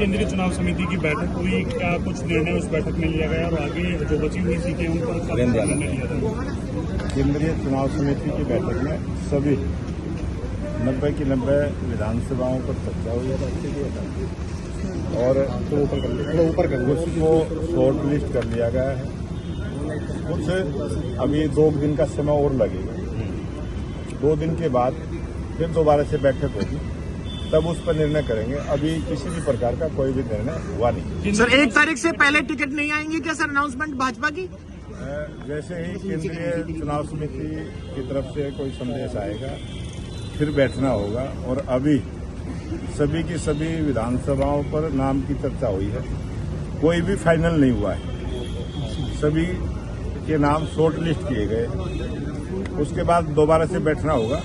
केंद्रीय चुनाव समिति की बैठक हुई, क्या कुछ निर्णय उस बैठक में लिया गया और आगे जो बची हुई सीटें उन पर कब निर्णय लिया जाएगा? केंद्रीय चुनाव समिति की बैठक में सभी 90 की 90 विधानसभाओं पर चर्चा हुई और कुछ को शॉर्ट लिस्ट कर लिया गया है। कुछ अभी 2 दिन का समय और लगेगा। 2 दिन के बाद फिर दोबारा से बैठक होगी, तब उस पर निर्णय करेंगे। अभी किसी भी प्रकार का कोई भी निर्णय हुआ नहीं। सर 1 तारीख से पहले टिकट नहीं आएंगे क्या सर अनाउंसमेंट भाजपा की? जैसे ही केंद्रीय चुनाव समिति की तरफ से कोई संदेश आएगा फिर बैठना होगा। और अभी सभी की सभी विधानसभाओं पर नाम की चर्चा हुई है, कोई भी फाइनल नहीं हुआ है। सभी के नाम शॉर्ट लिस्ट किए गए, उसके बाद दोबारा से बैठना होगा,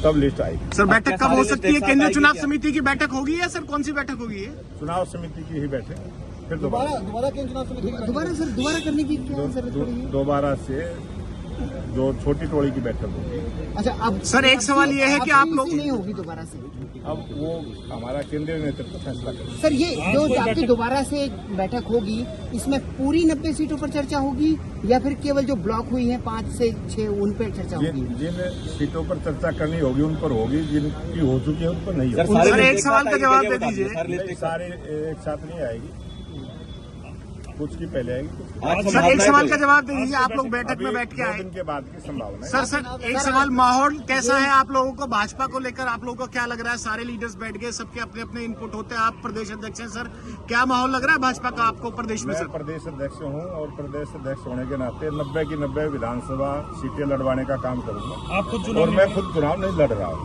तब लिस्ट आएगी। सर बैठक कब हो सकती है? केंद्रीय चुनाव समिति की बैठक होगी या सर कौन सी बैठक होगी? चुनाव समिति की ही बैठक, फिर दोबारा केंद्रीय चुनाव समिति दोबारा करने की क्या जरूरत पड़ी? दोबारा से जो छोटी टोली की बैठक होगी। अच्छा, अब सर एक सवाल ये है कि आप लोग नहीं होगी दोबारा से, अब वो हमारा केंद्रीय नेतृत्व फैसला करेगा। सर ये जो आपकी दोबारा से बैठक होगी, इसमें पूरी 90 सीटों पर चर्चा होगी या फिर केवल जो ब्लॉक हुई है 5 से 6 उन पर चर्चा होगी? जिन सीटों पर चर्चा करनी होगी उन पर होगी, जिनकी हो चुकी है उन पर नहीं होगी। सर एक सवाल का जवाब दे दीजिए। सारे एक साथ नहीं आएगी, कुछ की पहले आएगी। सर एक सवाल का जवाब दे दीजिए। आप लोग बैठक में बैठ के 2 आए, दिन के बाद की संभावना है। सर एक सवाल, माहौल कैसा है आप लोगों को? भाजपा को लेकर आप लोगों को क्या लग रहा है? सारे लीडर्स बैठ गए, सबके अपने अपने इनपुट होते हैं। आप प्रदेश अध्यक्ष हैं सर, क्या माहौल लग रहा है भाजपा का आपको प्रदेश में? मैं सर प्रदेश अध्यक्ष हूँ और प्रदेश अध्यक्ष होने के नाते 90 की 90 विधानसभा सीटें लड़वाने का काम करूंगा। आप खुद और मैं खुद चुनाव नहीं लड़ रहा हूँ।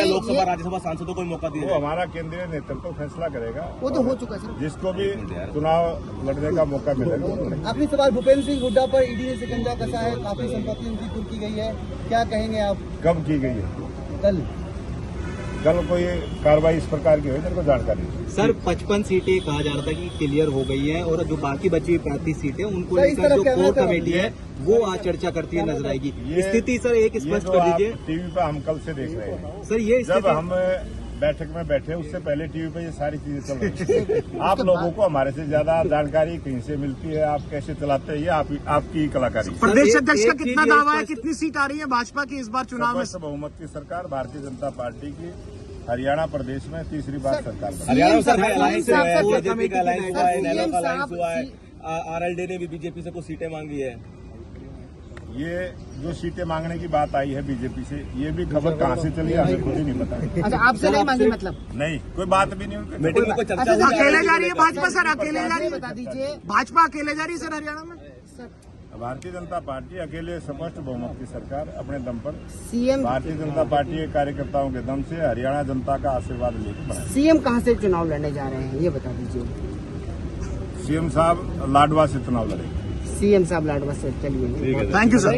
लोकसभा राज्यसभा सांसदों को मौका दिया, वो हमारा केंद्रीय नेतृत्व फैसला करेगा। वो तो हो चुका सर। जिसको भी चुनाव लड़ने का मौका मिलेगा। आखिरी सवाल, भूपेंद्र सिंह हुड्डा पर ईडी ने शिकंजा कसा है, काफी संपत्ति उनकी कुर्क की गई है, क्या कहेंगे आप? कब की गई है? कल कोई कार्रवाई इस प्रकार की हुई, मेरे को जानकारी नहीं। सर 55 सीटें कहा जा रहा था कि क्लियर हो गई हैं और जो बाकी बची 35 सीटें उनको सर, इस लेकर तरह जो कहना कोर था। कमेटी है वो आज चर्चा करती है नजर आएगी। स्थिति सर एक स्पष्ट कर दीजिए। टीवी पे हम कल से देख रहे हैं सर ये जब हम बैठक में बैठे, उससे पहले टीवी पे ये सारी चीजें चल रही हैं। आप लोगों को हमारे से ज्यादा जानकारी कहीं से मिलती है, आप कैसे चलाते हैं, ये आपकी कलाकारी। प्रदेश अध्यक्ष का कितना दावा है, कितनी सीट आ रही है भाजपा की इस बार चुनाव में? बहुमत की सरकार भारतीय जनता पार्टी की हरियाणा प्रदेश में तीसरी बार सरकार बनी। हरियाणा सर अलायंस हुआ है, बीजेपी का अलायंस हुआ है, नेलो का अलायंस हुआ है, आरएलडी ने भी बीजेपी से कुछ सीटें मांगी है। ये जो सीटें मांगने की बात आई है बीजेपी से, ये भी खबर कहाँ से चली हमें खुद ही नहीं पता। अच्छा, आपसे नहीं मांगी मतलब? नहीं, कोई बात भी नहीं उनकी। मीटिंग में कोई चर्चा अच्छा, अकेले जा रही है भाजपा सर? अकेले जा रही है? बता दीजिए। भाजपा अकेले जा रही है सर हरियाणा में? भारतीय जनता पार्टी अकेले स्पष्ट बहुमत की सरकार अपने दम पर, सीएम भारतीय जनता पार्टी के कार्यकर्ताओं के दम से हरियाणा जनता का आशीर्वाद लेकर बनाई। सीएम कहाँ से चुनाव लड़ने जा रहे हैं ये बता दीजिए। सीएम साहब लाडवा से चुनाव लड़ेंगे। सीएम साहब लाडवा से, चलिए थैंक यू सर।